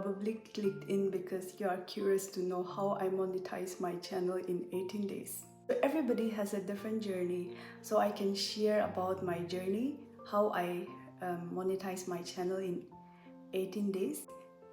probably clicked in because you are curious to know how I monetize my channel in 18 days. So everybody has a different journey, so I can share about my journey, how I monetize my channel in 18 days.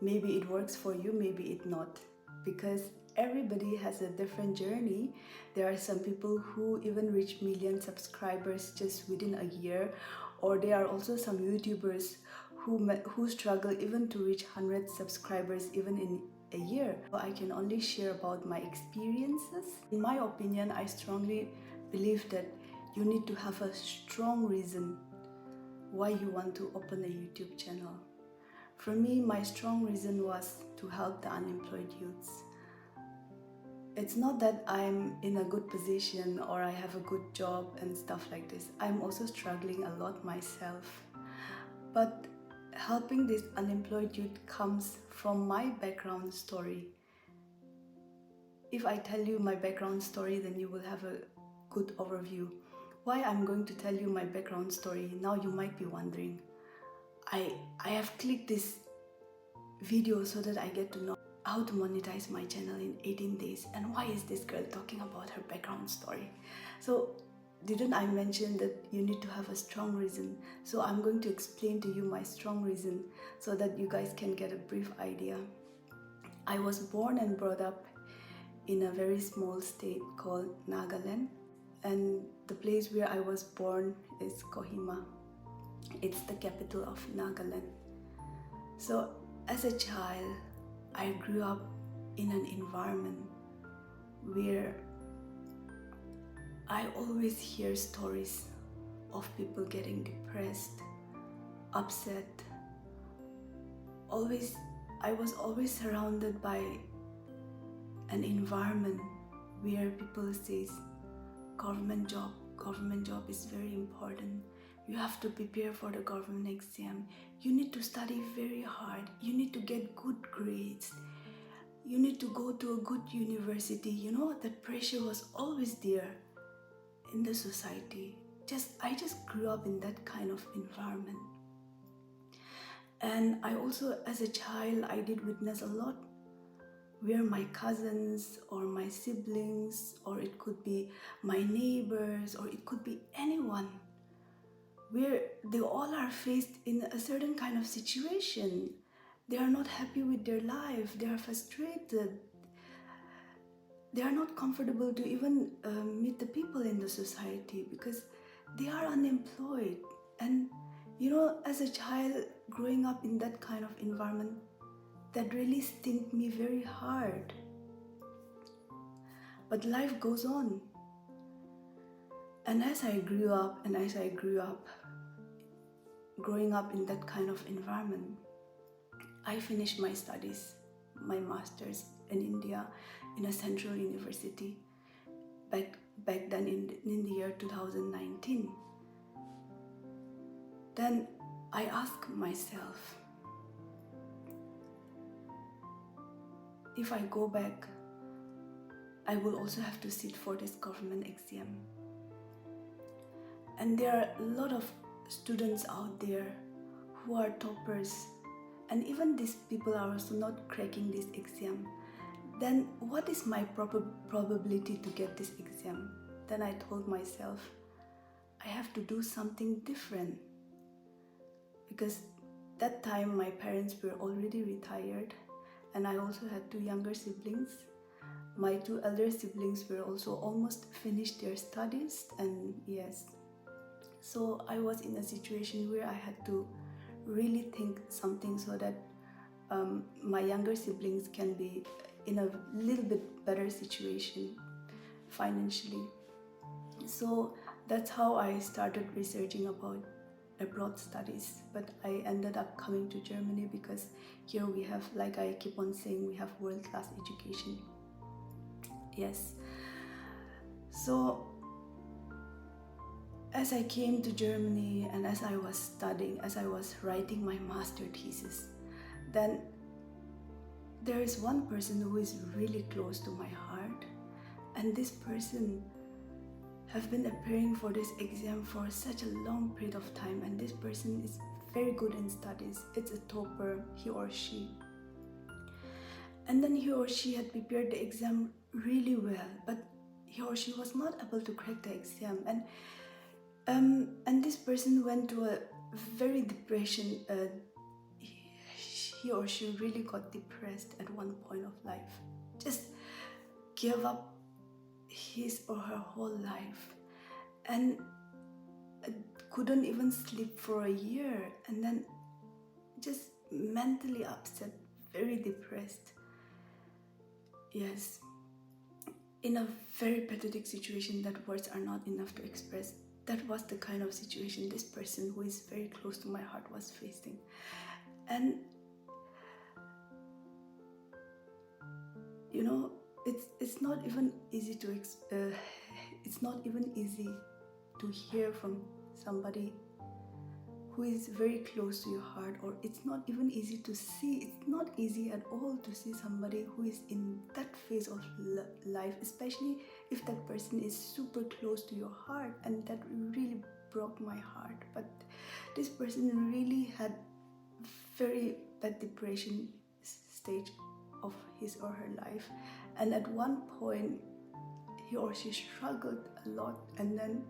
Maybe it works for you, maybe it not, because everybody has a different journey. There are some people who even reach million subscribers just within a year, or there are also some YouTubers who struggle even to reach 100 subscribers even in a year. So I can only share about my experiences. In my opinion, I strongly believe that you need to have a strong reason why you want to open a YouTube channel. For me, my strong reason was to help the unemployed youths. It's not that I'm in a good position or I have a good job and stuff like this. I'm also struggling a lot myself. But helping this unemployed youth comes from my background story. If I tell you my background story, then you will have a good overview. Why I'm going to tell you my background story, now you might be wondering. I have clicked this video so that I get to know how to monetize my channel in 18 days, and why is this girl talking about her background story? So didn't I mention that you need to have a strong reason? So I'm going to explain to you my strong reason so that you guys can get a brief idea. I was born and brought up in a very small state called Nagaland, and the place where I was born is Kohima. It's the capital of Nagaland. So as a child, I grew up in an environment where I always hear stories of people getting depressed, upset. I was always surrounded by an environment where people say government job is very important. You have to prepare for the government exam. You need to study very hard. You need to get good grades. You need to go to a good university. You know, that pressure was always there in the society. I just grew up in that kind of environment. And I also, as a child, I did witness a lot where my cousins or my siblings, or it could be my neighbors, or it could be anyone, where they all are faced in a certain kind of situation. They are not happy with their life, they are frustrated, they are not comfortable to even meet the people in the society because they are unemployed. And you know, as a child growing up in that kind of environment, that really stung me very hard. But life goes on. And as I grew up, growing up in that kind of environment, I finished my studies, my master's in India in a central university back then in the year 2019. Then I asked myself, if I go back, I will also have to sit for this government exam. And there are a lot of students out there who are toppers, and even these people are also not cracking this exam. Then what is my probability to get this exam? Then I told myself, I have to do something different, because that time my parents were already retired, and I also had 2 younger siblings. My 2 elder siblings were also almost finished their studies, and yes, so I was in a situation where I had to really think something so that my younger siblings can be in a little bit better situation financially. So that's how I started researching about abroad studies, but I ended up coming to Germany because here we have, like I keep on saying, we have world-class education. Yes. So as I came to Germany and as I was studying, as I was writing my master thesis, then there is one person who is really close to my heart, and this person have been preparing for this exam for such a long period of time, and this person is very good in studies. It's a topper, he or she. And then he or she had prepared the exam really well, but he or she was not able to crack the exam. And this person went to a very depression. He or she really got depressed at one point of life. Just gave up his or her whole life, and couldn't even sleep for a year, and then just mentally upset, very depressed. Yes, in a very pathetic situation that words are not enough to express. That was the kind of situation this person, who is very close to my heart, was facing. And you know, it's not even easy to it's not even easy to hear from somebody who is very close to your heart, or it's not even easy to see. It's not easy at all to see somebody who is in that phase of life, especially if that person is super close to your heart. And that really broke my heart. But this person really had very bad depression stage of his or her life, and at one point he or she struggled a lot, and then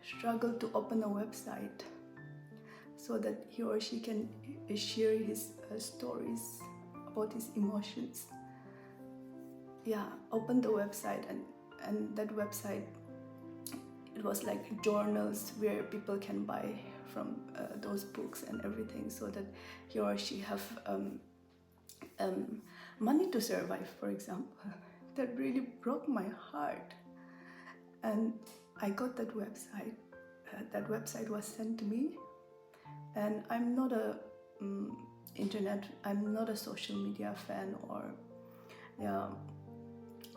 struggled to open a website so that he or she can share his stories about his emotions. Yeah, opened the website, and that website, it was like journals where people can buy from those books and everything, so that he or she have money to survive, for example. That really broke my heart. And I got that website. That website was sent to me, and I'm not a I'm not a social media fan, or yeah.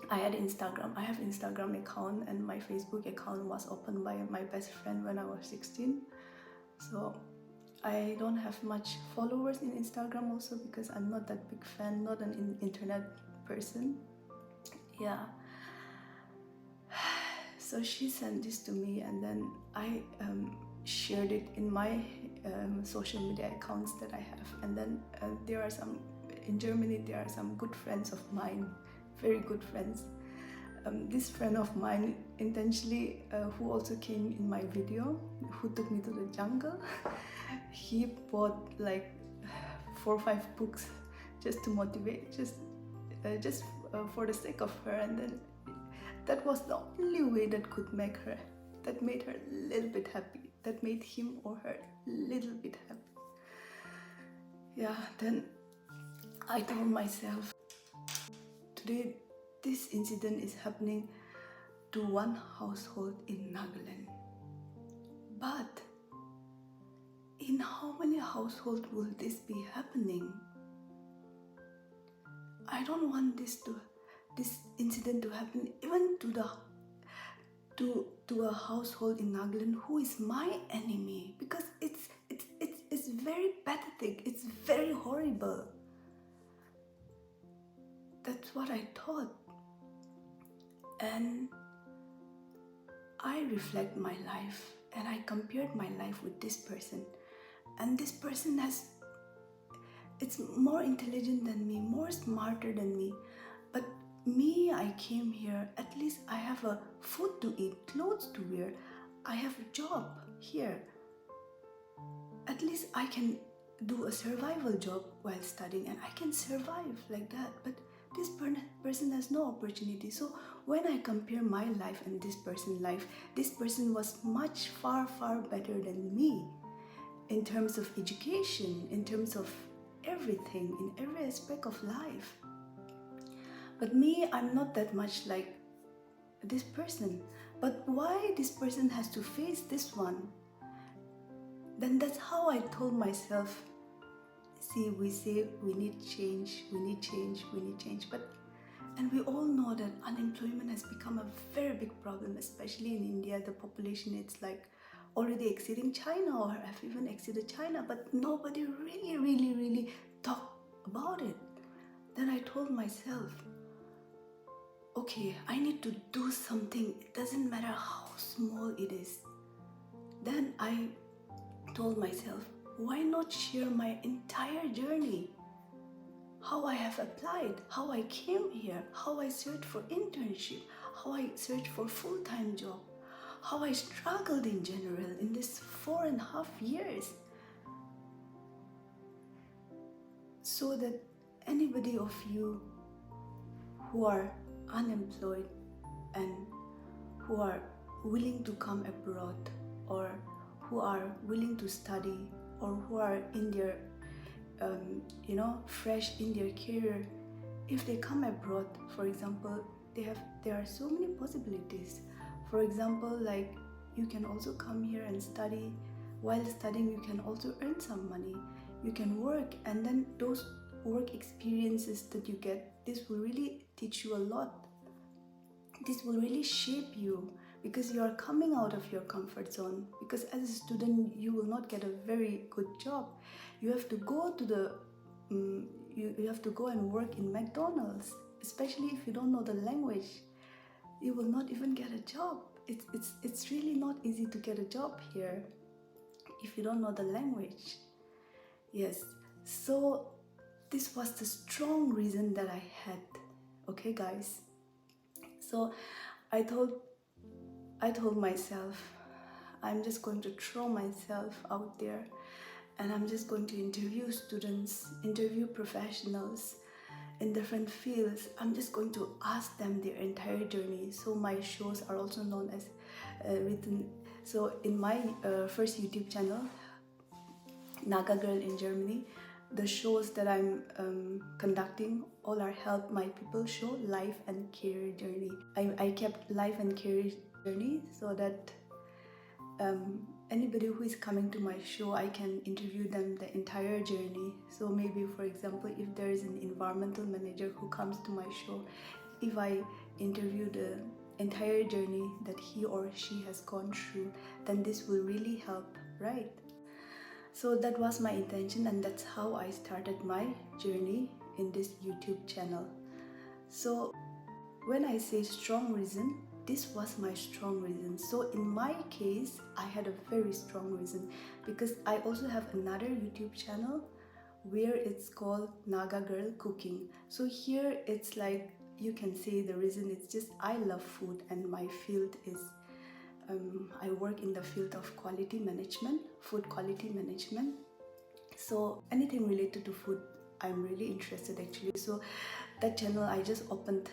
I have Instagram account, and my Facebook account was opened by my best friend when I was 16. So I don't have much followers in Instagram also, because I'm not that big fan, not an internet person. Yeah. So she sent this to me, and then I shared it in my social media accounts that I have. And then there are some, in Germany, there are some good friends of mine, very good friends. This friend of mine intentionally, who also came in my video, who took me to the jungle, he bought like 4 or 5 books just to motivate, just for the sake of her. And then that was the only way that made her a little bit happy, that made him or her a little bit happy. Yeah, then I told myself, today this incident is happening to one household in Nagaland. But in how many households will this be happening? I don't want this incident to happen even to a household in Nagaland who is my enemy, because it's very pathetic, it's very horrible. That's what I thought. And I reflect my life, and I compared my life with this person. And this person it's more intelligent than me, more smarter than me. But me, I came here, at least I have a food to eat, clothes to wear, I have a job here. At least I can do a survival job while studying, and I can survive like that. But this person has no opportunity. So when I compare my life and this person's life, this person was much far better than me in terms of education, in terms of everything, in every aspect of life. But me, I'm not that much like this person. But why this person has to face this one? Then that's how I told myself, see, we say we need change, but and we all know that unemployment has become a very big problem, especially in India. The population, it's like already exceeding China, or have even exceeded China, but nobody really talk about it. Then I told myself, okay, I need to do something. It doesn't matter how small it is. Then I told myself, why not share my entire journey? how I have applied, how I came here, how I searched for internship, how I searched for full-time job, how I struggled in general in this 4.5 years, so that anybody of you who are unemployed and who are willing to come abroad, or who are willing to study, or who are in their fresh in their career, if they come abroad, for example, there are so many possibilities. For example, like, you can also come here and study. While studying, you can also earn some money, you can work, and then those work experiences that you get, this will really teach you a lot. This will really shape you, because you are coming out of your comfort zone. Because as a student, you will not get a very good job. You have to go to the you have to go and work in McDonald's, especially if you don't know the language. You will not even get a job. It's really not easy to get a job here if you don't know the language. Yes, so this was the strong reason that I had. Okay, guys. So I told myself, I'm just going to throw myself out there, and I'm just going to interview students, interview professionals in different fields. I'm just going to ask them their entire journey. So my shows are also known as written. So in my first YouTube channel, Naga Girl in Germany, the shows that I'm conducting all are Help My People show, life and career journey. I kept life and career journey so that anybody who is coming to my show, I can interview them the entire journey. So maybe, for example, if there is an environmental manager who comes to my show, if I interview the entire journey that he or she has gone through, then this will really help, right? So that was my intention, and that's how I started my journey in this YouTube channel. So when I say strong reason, this was my strong reason. So in my case, I had a very strong reason, because I also have another YouTube channel where it's called Naga Girl Cooking. So here it's like, you can say the reason, it's just I love food, and my field is I work in the field of quality management, food quality management. So anything related to food, I'm really interested actually. So that channel I just opened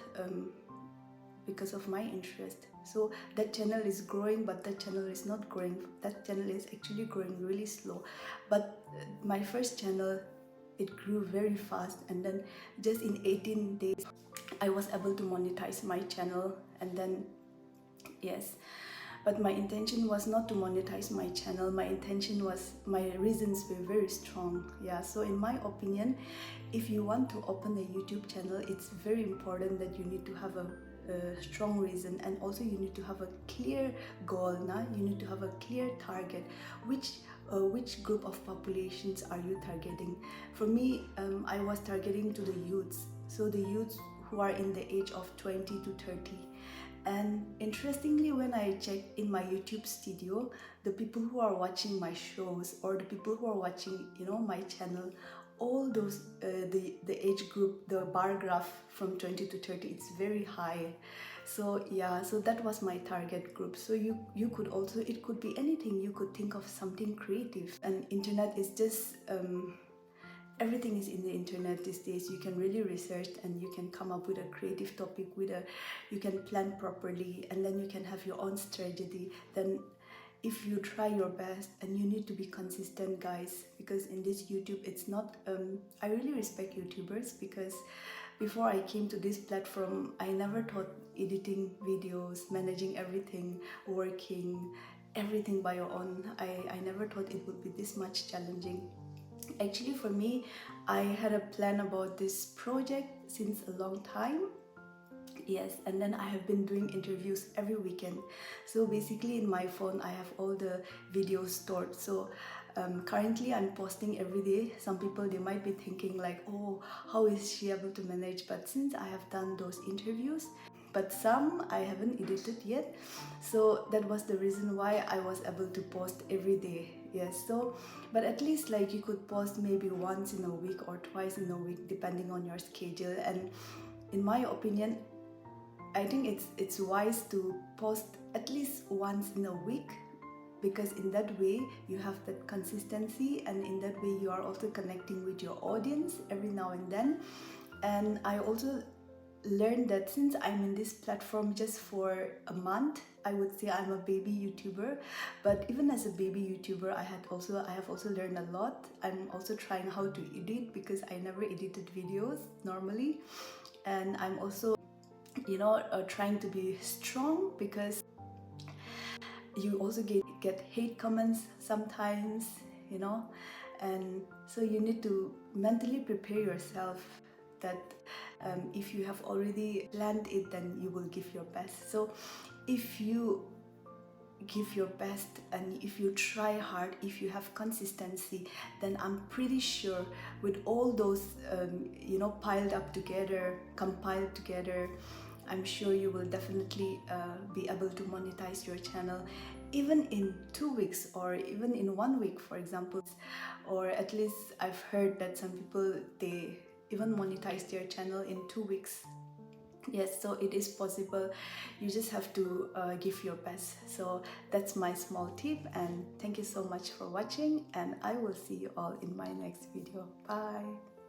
because of my interest. So that channel is growing, but that channel is not growing. That channel is actually growing really slow. But my first channel, it grew very fast, and then just in 18 days, I was able to monetize my channel. And then, yes, but my intention was not to monetize my channel. My intention was, my reasons were very strong. Yeah, so in my opinion, if you want to open a YouTube channel, it's very important that you need to have a strong reason, and also you need to have a clear goal. You need to have a clear target. Which group of populations are you targeting? For me, I was targeting to the youths. So the youths who are in the age of 20 to 30. And interestingly, when I check in my YouTube studio, the people who are watching my shows, or the people who are watching, my channel, all those, the age group, the bar graph from 20 to 30, it's very high. So yeah, so that was my target group. So you could also, it could be anything. You could think of something creative. And internet is just, everything is in the internet these days. You can really research, and you can come up with a creative topic, you can plan properly, and then you can have your own strategy. Then if you try your best, and you need to be consistent, guys, because in this YouTube, it's not, I really respect YouTubers, because before I came to this platform, I never thought editing videos, managing everything, working, everything by your own, I never thought it would be this much challenging. Actually, for me, I had a plan about this project since a long time. Yes, and then I have been doing interviews every weekend. So basically in my phone, I have all the videos stored. So currently I'm posting every day. Some people, they might be thinking like, oh, how is she able to manage? But since I have done those interviews, but some I haven't edited yet. So that was the reason why I was able to post every day. Yes, so but at least like you could post maybe once in a week or twice in a week depending on your schedule. And in my opinion, I think it's wise to post at least once in a week, because in that way you have that consistency, and in that way you are also connecting with your audience every now and then. And I also learned that since I'm in this platform just for a month, I would say I'm a baby YouTuber. But even as a baby YouTuber, I have also learned a lot. I'm also trying how to edit, because I never edited videos normally. And I'm also trying to be strong, because you also get hate comments sometimes, you know. And so you need to mentally prepare yourself that if you have already planned it, then you will give your best. So if you give your best and if you try hard, if you have consistency, then I'm pretty sure with all those piled up together, compiled together, I'm sure you will definitely be able to monetize your channel even in 2 weeks or even in 1 week, for example. Or at least I've heard that some people, they even monetize their channel in 2 weeks. Yes, so it is possible. You just have to give your best. So that's my small tip, and thank you so much for watching, and I will see you all in my next video. Bye.